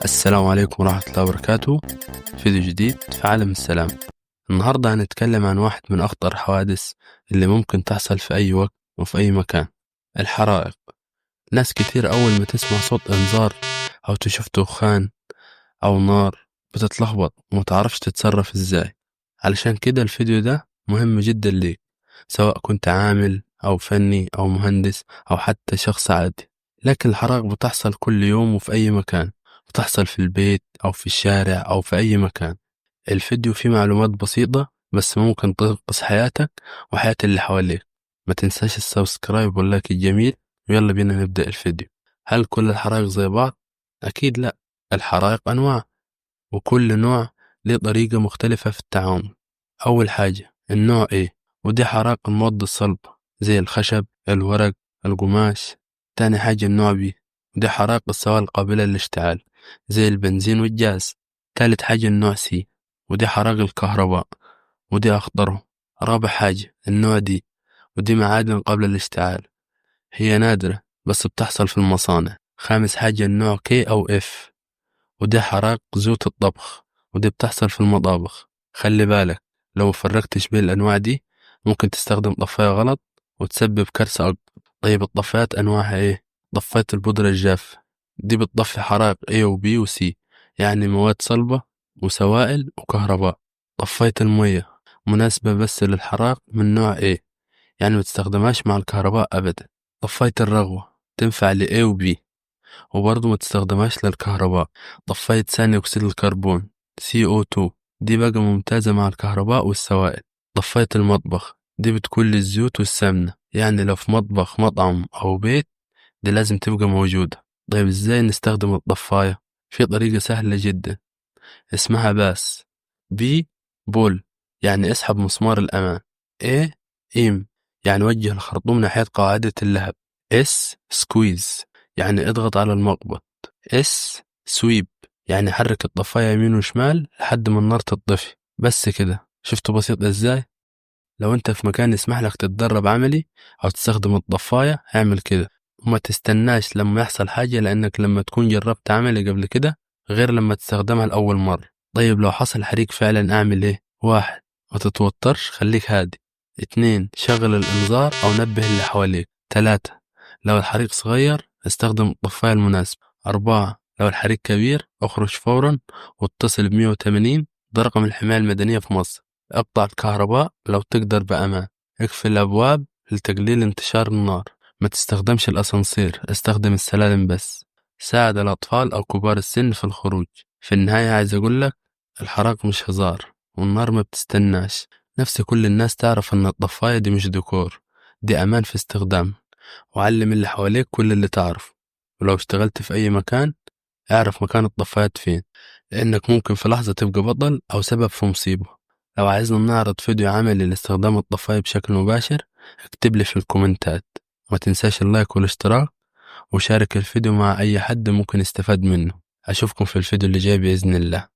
السلام عليكم ورحمة الله وبركاته. فيديو جديد في عالم السلام. النهاردة هنتكلم عن واحد من أخطر الحوادث اللي ممكن تحصل في أي وقت وفي أي مكان: الحرائق. ناس كتير أول ما تسمع صوت إنذار أو تشوف دخان أو نار بتتلخبط ومتعرفش تتصرف إزاي. علشان كده الفيديو ده مهم جدا ليك، سواء كنت عامل أو فني أو مهندس أو حتى شخص عادي. لكن الحرائق بتحصل كل يوم وفي أي مكان، بتحصل في البيت أو في الشارع أو في أي مكان. الفيديو فيه معلومات بسيطة بس ممكن تنقذ حياتك وحياة اللي حواليك. ما تنساش السبسكرايب واللايك الجميل، ويلا بينا نبدأ الفيديو. هل كل الحرائق زي بعض؟ أكيد لا، الحرائق أنواع وكل نوع ليه طريقة مختلفة في التعامل. أول حاجة النوع A، ودي حرائق المواد الصلبة زي الخشب، الورق، القماش. تاني حاجة النوع B، ودي حرائق السوائل القابلة للاشتعال زي البنزين والجاز. تالت حاجة النوع C، ودي حرائق الكهرباء ودي أخطرهم. رابع حاجة النوع D، ودي معادن قبل الاشتعال، هي نادرة بس بتحصل في المصانع. خامس حاجة النوع K أو F، ودي حرائق زيوت الطبخ ودي بتحصل في المطابخ. خلي بالك لو مفرقتش بين الأنواع دي ممكن تستخدم طفاية غلط وتسبب كارثة أكبر. طيب الطفايات أنواعها إيه؟ طفاية البودرة الجافة دي بتطفي حرائق A و B و C، يعني مواد صلبة وسوائل وكهرباء. طفاية المية مناسبة بس للحرائق من نوع A، يعني ما تستخدمهاش مع الكهرباء أبدا. طفاية الرغوة تنفع ل A و B وبرضه ما تستخدمهاش للكهرباء. طفاية ثاني أكسيد الكربون CO2 دي بقى ممتازة مع الكهرباء والسوائل. طفاية المطبخ دي بتكون للزيوت والسمنة، يعني لو في مطبخ مطعم أو بيت دي لازم تبقى موجودة. طيب إزاي نستخدم الطفاية؟ في طريقة سهلة جدا اسمها باس. B بول، يعني اسحب مسمار الأمان. A إيم، يعني وجه الخرطوم ناحية قاعدة اللهب. S سكويز، يعني اضغط على المقبض. S سويب، يعني حرك الطفاية يمين وشمال لحد ما النار تطفي. بس كده، شفتوا بسيط ازاي؟ لو انت في مكان يسمح لك تتدرب عملي او تستخدم الطفاية اعمل كده، وما تستناش لما يحصل حاجة، لانك لما تكون جربت عملي قبل كده غير لما تستخدمها لأول مرة. طيب لو حصل حريق فعلا اعمل ايه؟ 1. ما تتوترش، خليك هادي. 2. شغل الانذار او نبه اللي حواليك. 3. لو الحريق صغير استخدم الطفاية المناسبة. 4. لو الحريق كبير اخرج فورا واتصل ب180، ده رقم الحماية المدنية في مصر. اقطع الكهرباء لو تقدر بأمان. اقفل الأبواب لتقليل انتشار النار. ما تستخدمش الأسانسير، استخدم السلالم بس. ساعد الأطفال أو كبار السن في الخروج. في النهاية عايز أقولك الحرائق مش هزار والنار ما بتستناش. نفس كل الناس تعرف أن الطفاية دي مش ديكور، دي أمان في استخدام. وعلم اللي حواليك كل اللي تعرف، ولو اشتغلت في أي مكان اعرف مكان الطفايات فين، لأنك ممكن في لحظة تبقى بطل أو سبب في مصيبة. لو عايزنا نعرض فيديو عملي لاستخدام الطفاية بشكل مباشر اكتب لي في الكومنتات. ما تنساش اللايك والاشتراك وشارك الفيديو مع أي حد ممكن يستفاد منه. أشوفكم في الفيديو اللي جاي بإذن الله.